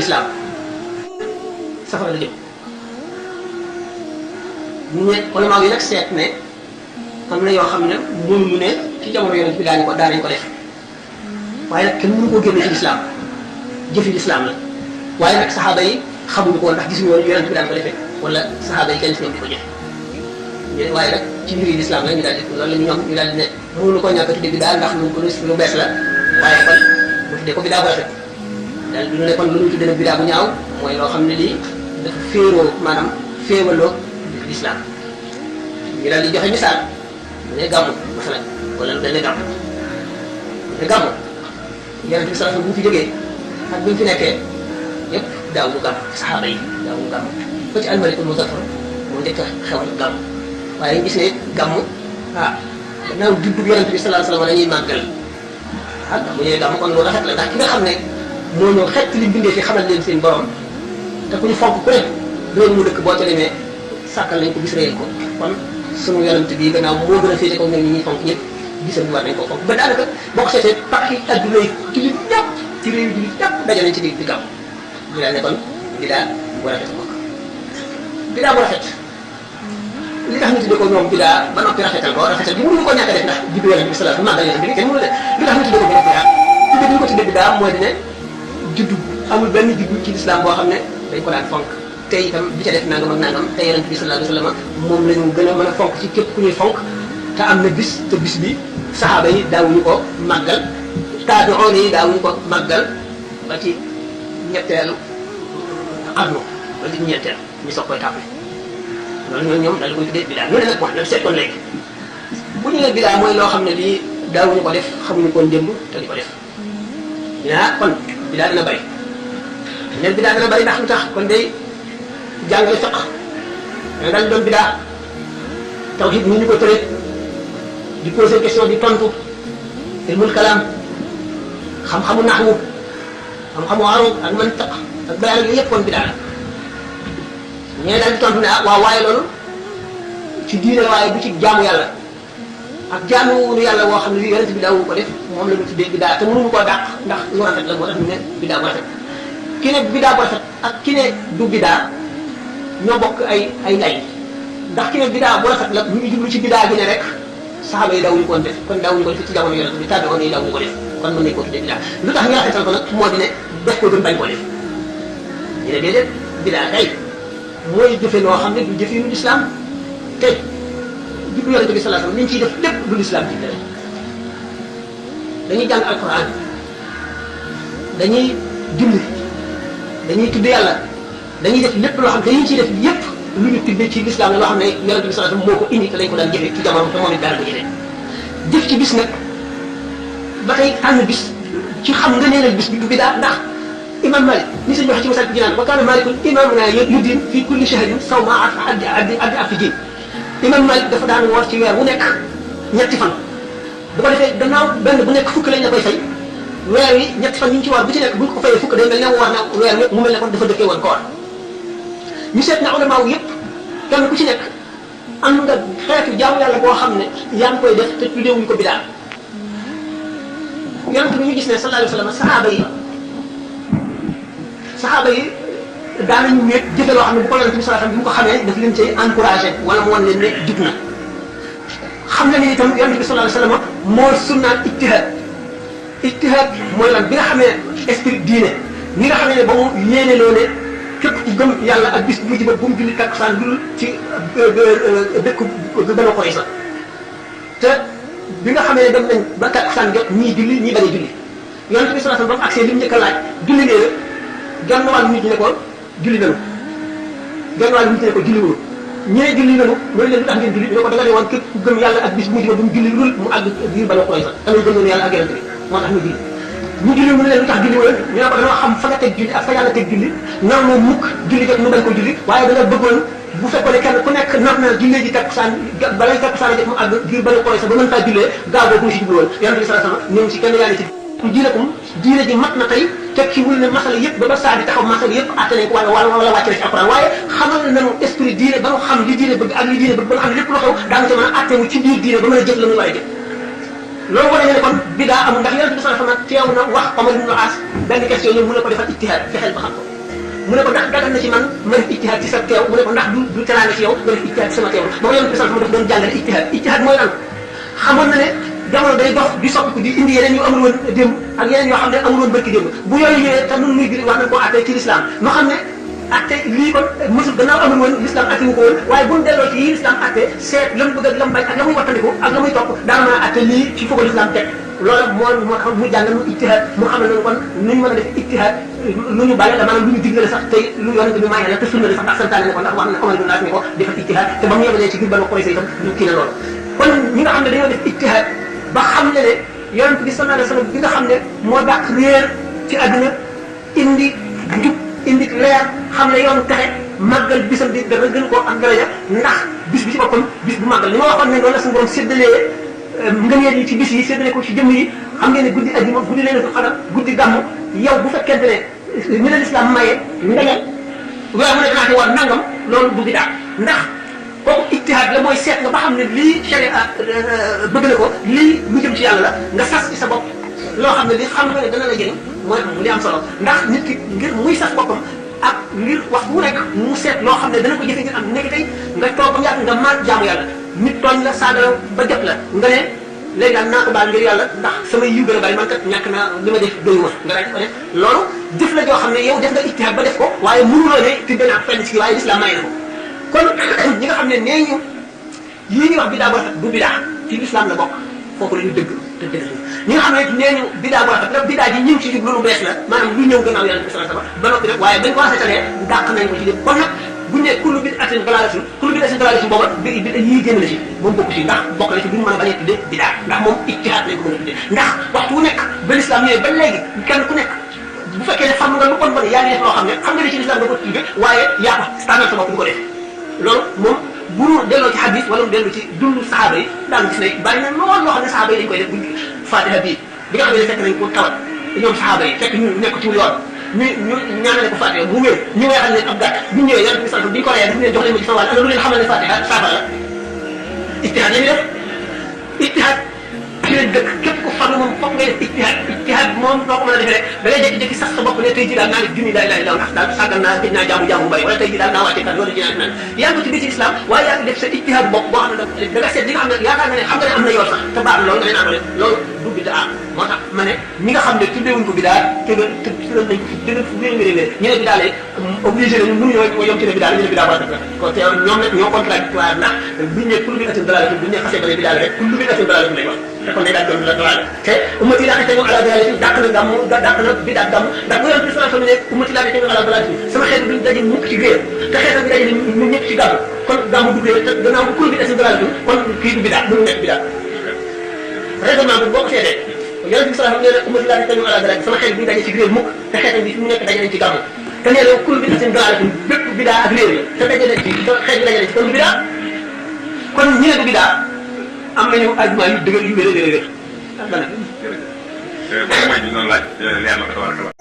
lislaam safara la jëm ñu ne ulama yi nag seet ne am na yoo xam ne mënuñu ne ci jamono yonent bi daanañ ko def waaye nag kenn mënu koo génne ci lislaam jëfi lislaam la waaye nag saxaaba yi xamuñu ko woon ndax gisuñu woon yonent bi daan ko defee wala saxaaba yi kenn si ñoom di ko jëfe waaye nag ci mbiri lislaam la ñu daal di loolu la ñoom ñu daal di ne mënuñu ko ñàkk a tudde bidaa ndax lu bees la waaye kon bu tuddee ko bidaa bu rafet daal du ne kon lu ñu tuddee nag bidaa bu ñaaw mooy loo xam ne lii dafa féeroo maanaam féewaloo lislaam ñu daal di joxe misaal mu ne gàmmu masalan wala lu mel ne gàmmu ne gàmmu yonent bi sallallahu alayhi wasallam bu ñu fi jógee ak bu ñu fi nekkee yëpp daaw ñu gàmm saxaaba yi daaw ñu gàmm ba ci almalikul muzaffar moo njëkk a xewal gàmm waaye gis ne gàmm gannaaw juddu yonent bi sallallahu alayhi wasallam la ñuy màggal bu ñëwee gàmm kon lu rafet la ndax ki nga xam ne moo ñëw xett li bindee fi xamal leen seen borom te ku ñu fonk ku ne réew mu dëkk boo ca demee sàkkal nañ ko bis réyal ko kon sunu yonent bi gannaaw moo gën a féete ko ñoom ñi ñuy fonk ñëpp gisam bi war nañ ko fonk ba daanaka boo ko seetee pakki adduna yi jullit ñëpp ci réew jullit ñëpp daje nañ ci di gàmm ñu daal ne kon bidaa bu rafet bokk bidaa bu rafet li tax ñu tuddee ko ñoom bidaa ba noppi rafetal ko rafetal bi mënuñu ko ñàkk a def ndax juddu yonent bi sallallahu alayhi wasallam màggal yonent bi kenn mënu def li tax ñu tuddee ko bidaa tuddee bi ñu ko tuddee bidaa mooy di ne juddu amul benn juddu ci lislaam boo xam ne dañ ko daan fonk te itam bi ca def nangam ak nangam te yonent bi sallallahu alayhi wasallam moom la ñu gën a mën a fonk ci képp ku ñuy fonk te am na bis te bis bi saxaaba yi daawuñu ko màggal taabi'oon yi daawuñu ko màggal ba ci ñetteelu xarnu ba ci ñetteel ñu soog koy tàmbali loolu ñoom daal di koy tuddee bidaa ñu ne nag wax nag seet kon léegi bu ñu nee bidaa mooy loo xam ne lii daawuñu ko def xamuñu koon démb te di ko def ñu ne kon bidaa dina bari ñu ne bidaa dina bari ndax lu tax kon day jàngale fiqh da daal doon bidaa tawhid ni ñu ko tëree di poser question di tontu ilmul kalaam xam-xamu naxwu xam-xamu arud ak mantiq ak bayaan yooyu yëpp kon bidaa la ñee daal di tontu ne waaw waaye loolu ci diine la waaye bu ci jaamu yàlla ak jaamu yàlla woo xam ne yonent bi daawul ko def moom la ñu tuddee bidaa te mënuñu koo dàq ndax lu rafet la moo tax ñu ne bidaa bu rafet ki ne bidaa bu rafet ak ki ne du bidaa ñoo bokk ay lay ndax ki ne bidaa bu rafet la ñu ngi jublu ci bidaa gi ne rek saxaaba yi daawuñu ko def kon daawuñu ko def ci jamono yonent bi tàbbi woon yi daawuñu ko def kon mën nañu ko tuddee bidaa lu tax ñu rafetal ko nag moo di ne def ko gën bañ ko def ñu ne déedéet bidaa kay mooy jëfe loo xam ne du jëfe nu lislaam te jublu yonent bi sallallahu alayhi wasallam li ñu ciy def lépp du lislaam ci dara dañuy jàng alquran dañuy julli dañuy tudd yàlla dañuy def lépp loo xam ne dañuy ciy def yépp lu ñu tuddee ci lislaam la loo xam ne yonent bi sallallahu alayhi wasallam moo ko indi te lañ ko daan jëfe ci jamono te moom it daal ko jëfee jëf ci bis nag ba tey tànn bis ci xam nga nee na bis bi du bidaa ndax imam Malik ni sañ waxe ci masal bi jinaan wa kaana Malikun imamuna yudin fi kulli shahrin sawma addi afidin imam Malik dafa daan woor ci weer wu nekk ñetti fan bu ko defee gannaaw benn bu nekk fukk lañ la koy fay weer wi ñetti fan yi ñu ci woor bu ci nekk buñ ko fayee fukk day mel ne woor na weer wi mu mel ne kon dafa dëkkee woon koor ñu seet na ulama wu yëpp kenn ku ci nekk am nga xeetu jaamu yàlla boo xam ne yaa ngi koy def te tuddeewuñu ko bidaa yonent bi ñu gis ne sallallahu alayhi wa sallam saxaaba yi daanañu wéet jëfe loo xam ne bu ko yonent bi sallallahu alayhi wa sallam bi mu ko xamee daf leen cay encouragé wala mu wan leen ne jub na xam na ni itam yonent bi sallallahu alayhi wa sallam moo sunnaal ijtihaad mooy lan bi nga xamee esprit diine ni nga xamee ne ba mu yéene loo ne képp ku gëm yàlla ak bis bu mujj ba bu mu julli takkusaan dul ci dëkk Banu Qurayza te bi nga xamee ne dem nañ ba takkusaan jot ñii julli ñii bañ a julli yonent bi sallallahu alayhi wa sallam ba mu agsee li mu njëkk a laaj julli nee na genn wàllu nit ñi ne ko julli nanu genn wàllu nit ñi ne ko julli wunu ñee julli nanu mooy leen lu tax ngeen julli ñu ne ko da nga ne woon képp ku gëm yàlla ak bis bu mujj ba bu mu julli lul mu àgg biir Banu Qurayza tamit gëm nañu yàlla ak yonent bi moo tax ñu julli ñu julli mu ne leen lu tax julli wala ñu ne ko dañoo xam fa nga teg julli ak fa yàlla teg julli nar noo mukk julli jot nu bañ ko julli waaye da nga bëggoon bu fekkoon ne kenn ku nekk nar na jullee ji takkusaan balay takkusaan jot mu àgg biir Banu Qurayza ba mën faa jullee gaaw boobu mu si jublu woon yonent bi sallallahu alayhi wasallam ñëw si kenn yaa ngi ci diinakum diine ji mat na tey tekki wul ne masala yëpp ba saa di taxaw masala yëpp atte nañ ko wala wàcc na ci alquran waaye xamal nañu esprit diine ba nga xam li diine bëgg ak li diine bëgg ba nga xam ne lépp lu xew daa nga ci mën a atte mu ci biir diine ba mën a jëf la muy war a jëf loolu wane ne kon bidaa amul ndax yonent bi sallallahu alayhi wasallam teew na wax Omar ibn As benn question ñëw mën na ko defal ijtihaad fexeel ba xam ko mu ne ko ndax dagal na ci man ma def ijtihaad ci sa teew mu ne ko ndax du teraanga ci yow nga def ijtihaad ci sama teew ba ma yonent bi sallallahu alayhi wasallam daf doon jàngale ijtihaad mooy lan xamoon na ne jamono day dox di soppiku di indi yeneen yu amul woon démb ak yeneen yoo xam ne amul woon barki démb bu yooyu ñëwee te nun muy giri wax nañ koo attee ci l'islam noo xam ne atte lii kon mësul gannaaw amul woon l'islam atte wu ko woon waaye buñ delloo ci yi l'islam atte seet la mu bëgg ak la mu bañ ak la muy wattandiku ak la muy topp daana mën a atte lii ci foofu l'islam teg loolu moo tax mu jàngal mu ijtihaad mu xam ne noonu kon nuñ mën a def ijtihaad lu ñu bàyyi la maanaam lu ñu digle la sax tey lu yonente bi maye la te sunna la sax ndax santaane ne ko ndax wax na Omar ibn As ne ko defal ijtihaad te ba mu yebalee ci biir Banu Qurayza itam ñu kii na loolu kon ñi nga xam ne dañoo def ijtihaad ba xam ne yonent bi sallallahu alayhi wasallam bi nga xam ne moo dàq réer ci àdduna indi njub indi leer xam ne yoon texe màggal bisam bi dara gën koo am daraja ndax bis bi ci boppam bis bu màggal li ma waxoon ne loolu la suñu borom séddalee ngëneel yi ci bis yi séddale ko ci jëmm yi xam ngeen ne guddi ajjuma guddi laylatul qadr guddi gàmmu yow bu fekkente ne ñu la lislaam maye nga ne weer mu ne danaa ci war nangam loolu du bidaa ndax kooku ijtihaad la mooy seet nga ba xam ne lii sharia bëgg na ko lii lu jëm ci yàlla la nga sas ci sa bopp loo xam ne li xam nga ne dana la jëriñ mooy li am solo ndax nit ki ngir muy sas boppam ak ngir wax bu nekk mu seet loo xam ne dana ko jëfe ngir am nekk tey nga toog ba yàgg nga maat jaamu yàlla nit tooñ la saaga ba jot la nga ne léegi daal naa ko baal ngir yàlla ndax samay yiw gën a bari man kat ñàkk naa li ma def doyuma nga daal ko def loolu jëf la joo xam ne yow def nga ijtihaad ba def ko waaye mënuloo ne tudde naa ko fenn ci waaye lislaam may na ko kon ñi nga xam ne nee ñu yii ñuy wax bidaa bu rafet du bidaa ci lislaam la bokk foofu la ñu dëgg te dëgg ñi nga xam ne nee ñu bidaa bu rafet la bidaa ji ñu ngi ci jub lu bees la maanaam lu ñëw gannaaw yàlla bi sallallahu alayhi wasallam ba noppi rek waaye bañ ko rafetalee dàq nañ ko ci lépp kon nag bu ñu nee kullu bid'atin dalaalatun kullu bid'atin dalaalatun booba bi yii génn na ci moom bokk ci ndax bokk na ci duñu mën a bañ a tudde bidaa ndax moom ijtihaad lañ ko mën a tudde ndax waxtu wu nekk ba lislaam ñëwee ba léegi kenn ku nekk bu fekkee ne xam nga lu bon bon yaa ngi def loo xam ne xam nga ne ci lislaam da ko tudde waaye yaa ko tànnal sa bopp du ko def loolu moom bu ñu delloo ci hadis wala mu delloo ci dundu saxaaba yi daan gis ne bari na lool loo xam ne saxaaba yi dañ koy def bu fatiha bii bi nga xam ne fekk nañ ko tawat ñoom saxaaba yi fekk ñu nekk ci yoon ñu ñaanale ko fatiha bu wér ñu weexal leen ab gàtt bu ñëwee yàlla bi sant bi ñu ko reyee daf leen jox leen ma ci sama wàll ana lu leen xamal ne fatiha saafara la ijtihaad la ñuy def ijtihaad ci leen dëkk képp ku farlu moom foog ngay def ijtihaad moom noo ko mën a defee rek da ngay jékki-jékki sax sa bopp ne tey jii daal naa def junni laa ilaaha illallaah ndax daal sàggal naa gëj naa jaamu bu bëri wala tey jii daal naa wàcce kat loolu ji naan yaa ngi ko tuddee ci islam waaye yaa ngi def sa ijtihaad bopp boo xam ne da nga seet li nga xam ne yaakaar nga ne xam nga ne am na yoon sax te baax loolu nga ne naa ko def loolu du bidaa moo tax ma ne ñi nga xam ne tuddeewuñ ko bidaa tëgal nañ ko fi dëgg fu wér wér ñu ne bidaa lay obligé nañu mënuñoo yom ci ne bidaa la ñu ne bidaa ba la ko te ñoom nag ñoo contradictoire ndax buñ ne kullu bid'atin dalaalatin buñ ne xasee ba ne bidaa la rek kullu bid'atin dalaalatin lay wax te kon day daal doon la dalaal te ummati laa tegu ala dalaalatin dàq na gàmm dàq na bidaa gàmm ndax bu yonent bi sallallahu alayhi wa sallam ne ummati laa tegu ala dalaalatin sama xeet duñ daje mukk ci réer te xeetam bi daje ñu ñëpp ci gàmm kon gàmm du réer te gannaaw kullu bid'atin dalaalatin kon kii du bidaa du nekk bidaa raisonnement bi boo ko seetee yonent bi sallallahu alayhi wa sallam nee na ummati laa tegu ala dalaalatin sama xeet duñ daje ci réer mukk te xeetam bi fi mu nekk daje nañ ci gàmm te nee na kullu bid'atin dalaalatin bépp bidaa ak réer la te daje nañ ci te xeet bi daje nañ ci kon du bidaa kon ñi ne du bidaa am nañu argument yu dëgër yu wér a wér a wér. mooy ñu doon laaj leer na ko